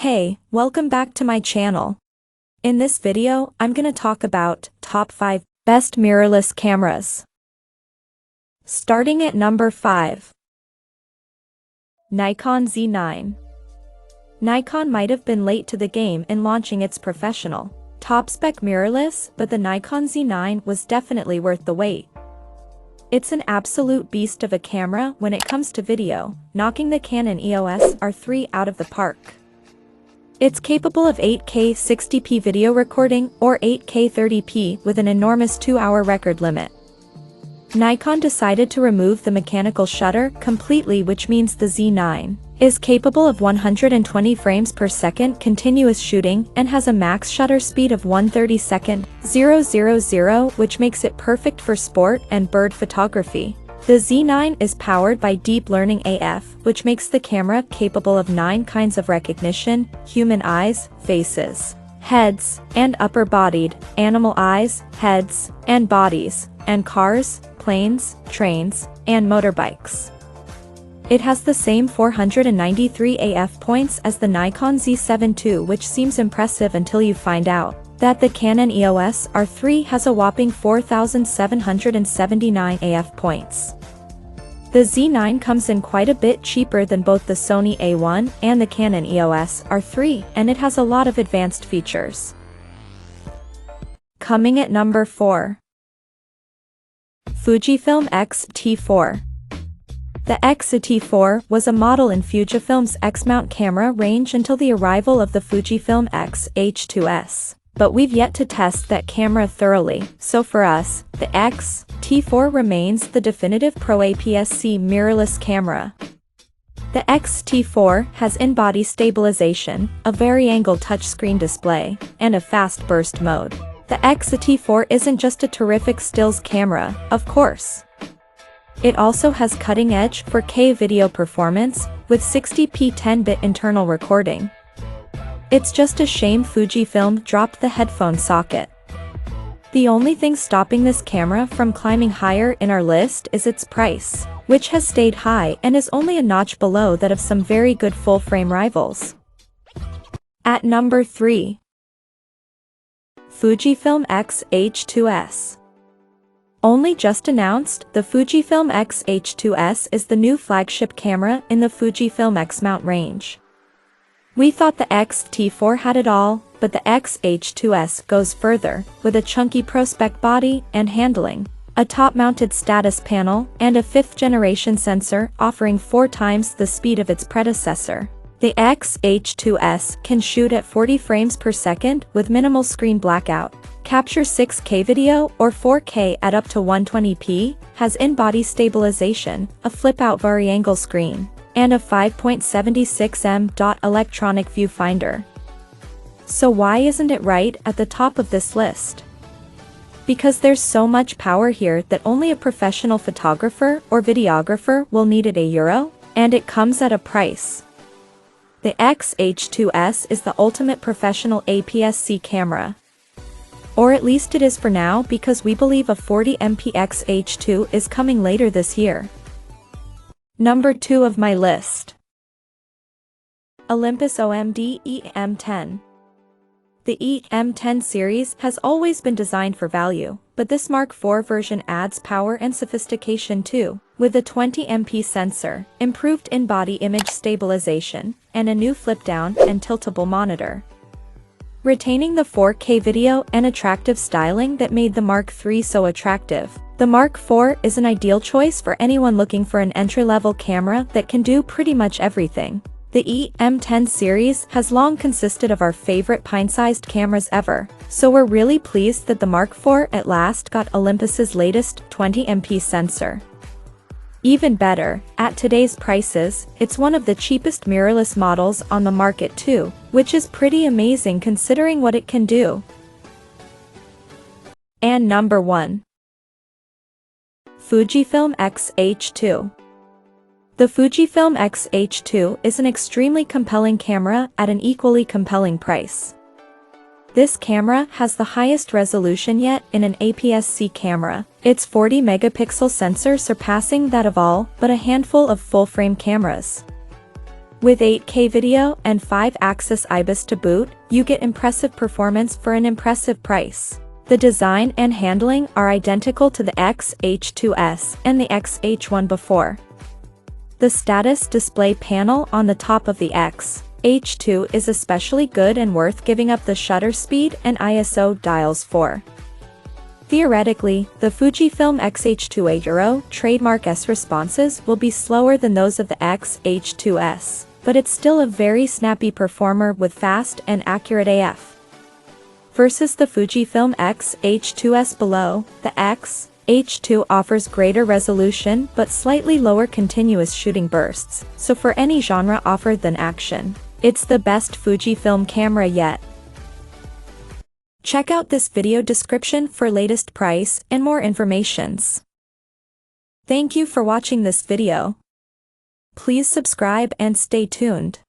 Hey, welcome back to my channel. In this video, I'm gonna talk about top 5 best mirrorless cameras. Starting at number 5. Nikon Z9. Nikon might have been late to the game in launching its professional, top-spec mirrorless, but the Nikon Z9 was definitely worth the wait. It's an absolute beast of a camera when it comes to video, knocking the Canon EOS R3 out of the park. It's capable of 8K 60p video recording or 8K 30p with an enormous 2-hour record limit. Nikon decided to remove the mechanical shutter completely, which means the Z9 is capable of 120 frames per second continuous shooting and has a max shutter speed of 1/32,000, which makes it perfect for sport and bird photography. The Z9 is powered by Deep Learning AF, which makes the camera capable of 9 kinds of recognition: human eyes, faces, heads, and upper-bodied, animal eyes, heads, and bodies, and cars, planes, trains, and motorbikes. It has the same 493 AF points as the Nikon Z7 II, which seems impressive until you find out that the Canon EOS R3 has a whopping 4,779 AF points. The Z9 comes in quite a bit cheaper than both the Sony A1 and the Canon EOS R3, and it has a lot of advanced features. Coming at number 4. Fujifilm X-T4. The X-T4 was a model in Fujifilm's X-mount camera range until the arrival of the Fujifilm X-H2S. But we've yet to test that camera thoroughly, so for us, the X-T4 remains the definitive Pro APS-C mirrorless camera. The X-T4 has in-body stabilization, a vari-angle touchscreen display, and a fast burst mode. The X-T4 isn't just a terrific stills camera, of course. It also has cutting-edge 4K video performance, with 60p 10-bit internal recording. It's just a shame Fujifilm dropped the headphone socket. The only thing stopping this camera from climbing higher in our list is its price, which has stayed high and is only a notch below that of some very good full-frame rivals. At number 3. Fujifilm X-H2S. Only just announced, the Fujifilm X-H2S is the new flagship camera in the Fujifilm X-mount range. We thought the X-T4 had it all, but the X-H2S goes further, with a chunky Pro-Spec body and handling, a top-mounted status panel, and a 5th-generation sensor offering 4 times the speed of its predecessor. The X-H2S can shoot at 40 frames per second with minimal screen blackout, capture 6K video or 4K at up to 120p, has in-body stabilization, a flip-out vari-angle screen, and a 5.76mm electronic viewfinder. So why isn't it right at the top of this list? Because there's so much power here that only a professional photographer or videographer will need it €1, and it comes at a price. The X-H2S is the ultimate professional APS-C camera. Or at least it is for now, because we believe a 40MP X-H2 is coming later this year. Number 2 of my list. Olympus OMD EM10. The EM10 series has always been designed for value, but this Mark IV version adds power and sophistication too, with a 20MP sensor, improved in-body image stabilization, and a new flip-down and tiltable monitor. Retaining the 4K video and attractive styling that made the Mark III so attractive, the Mark IV is an ideal choice for anyone looking for an entry-level camera that can do pretty much everything. The EM10 series has long consisted of our favorite pint-sized cameras ever, so we're really pleased that the Mark IV at last got Olympus's latest 20MP sensor. Even better, at today's prices, it's one of the cheapest mirrorless models on the market too, which is pretty amazing considering what it can do. And number 1. Fujifilm X-H2. The Fujifilm X-H2 is an extremely compelling camera at an equally compelling price. This camera has the highest resolution yet in an APS-C camera, its 40-megapixel sensor surpassing that of all but a handful of full-frame cameras. With 8K video and 5-axis IBIS to boot, you get impressive performance for an impressive price. The design and handling are identical to the X-H2S and the X-H1 before. The status display panel on the top of the X-H2 is especially good and worth giving up the shutter speed and ISO dials for. Theoretically, the Fujifilm X-H2A Euro trademark S responses will be slower than those of the X-H2S, but it's still a very snappy performer with fast and accurate AF. Versus the Fujifilm X-H2S below, the X-H2 offers greater resolution but slightly lower continuous shooting bursts, so for any genre offered than action, it's the best Fujifilm camera yet. Check out this video description for latest price and more informations. Thank you for watching this video. Please subscribe and stay tuned.